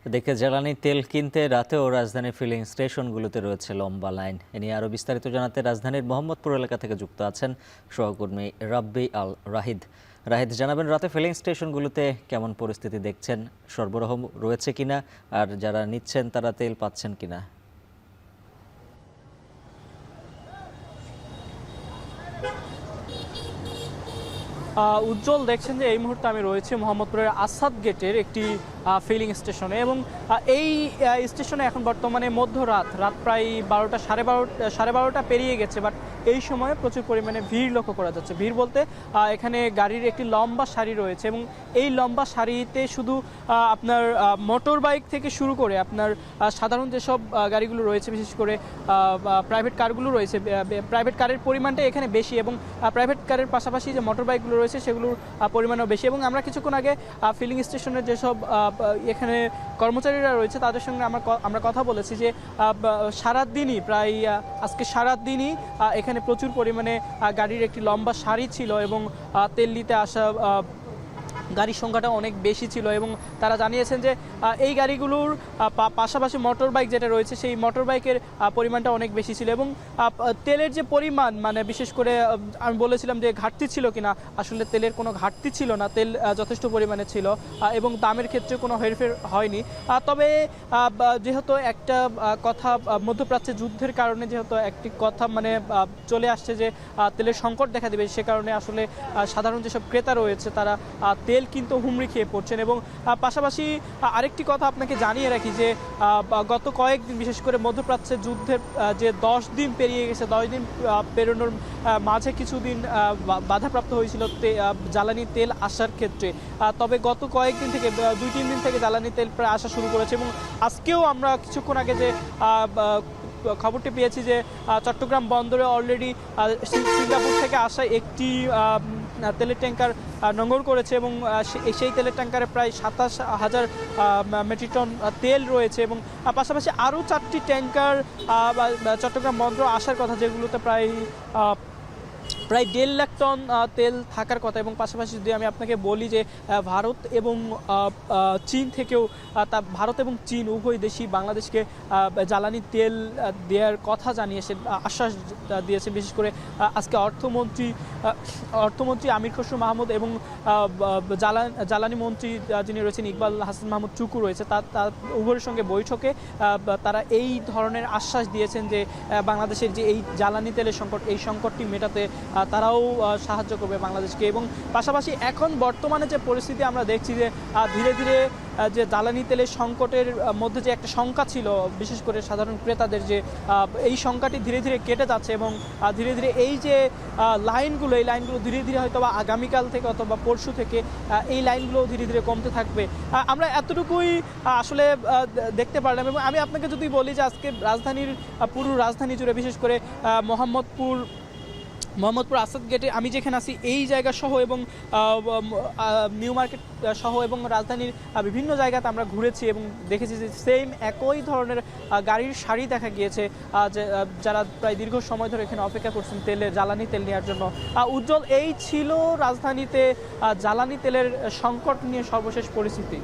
এদিকে জ্বালানি তেল কিনতে রাতেও রাজধানীর ফিলিং স্টেশনগুলোতে রয়েছে লম্বা লাইন। এ নিয়ে আরও বিস্তারিত জানাতে রাজধানীর মোহাম্মদপুর এলাকা থেকে যুক্ত আছেন সহকর্মী রাব্বি আল রাহিদ। রাহিদ, জানাবেন রাতে ফিলিং স্টেশনগুলোতে কেমন পরিস্থিতি দেখছেন, সরবরাহ রয়েছে কিনা, আর যারা নিচ্ছেন তারা তেল পাচ্ছেন কিনা? উজ্জ্বল, দেখছেন যে এই মুহূর্তে আমি রয়েছি মোহাম্মদপুরের আসাদ গেটের একটি ফিলিং স্টেশনে এবং এই স্টেশনে এখন বর্তমানে মধ্যরাত প্রায় 12টা সাড়ে বারোটা পেরিয়ে গেছে, বাট এই সময়ে প্রচুর পরিমাণে ভিড় লক্ষ্য করা যাচ্ছে। ভিড় বলতে এখানে গাড়ির একটি লম্বা সারি রয়েছে এবং এই লম্বা সারিতে শুধু আপনার মোটর বাইক থেকে শুরু করে আপনার সাধারণ যেসব গাড়িগুলো রয়েছে, বিশেষ করে প্রাইভেট কারগুলো রয়েছে, প্রাইভেট কারের পরিমাণটা এখানে বেশি এবং প্রাইভেট কারের পাশাপাশি যে মোটর বাইকগুলো রয়েছে সেগুলোর পরিমাণও বেশি। এবং আমরা কিছুক্ষণ আগে ফিলিং স্টেশনের যেসব এখানে কর্মচারীরা রয়েছে তাদের সঙ্গে আমরা কথা বলেছি যে সারাদিনই প্রায় আজকে সারাদিনই এখানে প্রচুর পরিমাণে গাড়ির একটি লম্বা সারি ছিল এবং তেল নিতে আসা গাড়ির সংখ্যাটা অনেক বেশি ছিল এবং তারা জানিয়েছেন যে এই গাড়িগুলোর পাশাপাশি মোটর বাইক যেটা রয়েছে সেই মোটর বাইকের পরিমাণটা অনেক বেশি ছিল এবং তেলের যে পরিমাণ, মানে বিশেষ করে আমি বলেছিলাম যে ঘাটতি ছিল কিনা, আসলে তেলের কোনো ঘাটতি ছিল না, তেল যথেষ্ট পরিমাণে ছিল এবং দামের ক্ষেত্রে কোনো হেরফের হয়নি। তবে যেহেতু একটা কথা, মধ্যপ্রাচ্যে যুদ্ধের কারণে যেহেতু একটি কথা মানে চলে আসছে যে তেলের সংকট দেখা দেবে, সে কারণে আসলে সাধারণ যেসব ক্রেতা রয়েছে তারা তেল কিন্তু হুমড়ি খেয়ে পড়ছেন। এবং পাশাপাশি আরেকটি কথা আপনাকে জানিয়ে রাখি যে গত কয়েকদিন, বিশেষ করে মধ্যপ্রাচ্যের যুদ্ধের যে 10 দিন পেরিয়ে গেছে, 10 দিন পেরোনোর মাঝে কিছুদিন বাধাপ্রাপ্ত হয়েছিল জ্বালানি তেল আসার ক্ষেত্রে। তবে গত কয়েকদিন থেকে 2-3 দিন থেকে জ্বালানি তেল প্রায় আসা শুরু করেছে এবং আজকেও আমরা কিছুক্ষণ আগে যে খবরটি পেয়েছি যে চট্টগ্রাম বন্দরে অলরেডি সিঙ্গাপুর থেকে আসা একটি তেলের ট্যাঙ্কার নোঙর করেছে এবং সেই তেলের ট্যাঙ্কারে প্রায় 27,000 মেট্রিক টন তেল রয়েছে এবং পাশাপাশি আরও 4টি ট্যাঙ্কার চট্টগ্রাম বন্দর আসার কথা, যেগুলোতে প্রায় 1.5 লাখ টন তেল থাকার কথা। এবং পাশাপাশি যদি আমি আপনাকে বলি যে ভারত এবং চীন থেকেও ভারত এবং চীন উভয় দেশই বাংলাদেশকে জ্বালানি তেল দেওয়ার কথা জানিয়েছে, আশ্বাস দিয়েছে। বিশেষ করে আজকে অর্থমন্ত্রী আমির খসরু মাহমুদ এবং জ্বালানি মন্ত্রী যিনি রয়েছেন ইকবাল হাসান মাহমুদ চুকু রয়েছে, তার উভয়ের সঙ্গে বৈঠকে তারা এই ধরনের আশ্বাস দিয়েছেন যে বাংলাদেশের যে এই জ্বালানি তেলের সংকট, এই সংকটটি মেটাতে তারাও সাহায্য করবে বাংলাদেশকে। এবং পাশাপাশি এখন বর্তমানে যে পরিস্থিতি আমরা দেখছি যে ধীরে ধীরে যে জ্বালানি তেলের সংকটের মধ্যে যে একটা শঙ্কা ছিল, বিশেষ করে সাধারণ ক্রেতাদের, যে এই শঙ্কাটি ধীরে ধীরে কেটে যাচ্ছে এবং ধীরে ধীরে এই যে লাইনগুলো ধীরে ধীরে হয়তো বা আগামীকাল থেকে অথবা পরশু থেকে এই লাইনগুলো ধীরে ধীরে কমতে থাকবে। আমরা এতটুকুই আসলে দেখতে পারলাম। এবং আমি আপনাকে যদি বলি যে আজকে পুরো রাজধানী জুড়ে, বিশেষ করে মোহাম্মদপুর আসাদ গেটে আমি যেখানে আছি এই জায়গা সহ এবং নিউ মার্কেট সহ এবং রাজধানীর বিভিন্ন জায়গাতে আমরা ঘুরেছি এবং দেখেছি যে সেম একই ধরনের গাড়ির সারি দেখা গিয়েছে, যারা প্রায় দীর্ঘ সময় ধরে এখানে অপেক্ষা করছেন জ্বালানি তেল নেওয়ার জন্য। উজ্জ্বল, এই ছিল রাজধানীতে জ্বালানি তেলের সংকট নিয়ে সর্বশেষ পরিস্থিতি।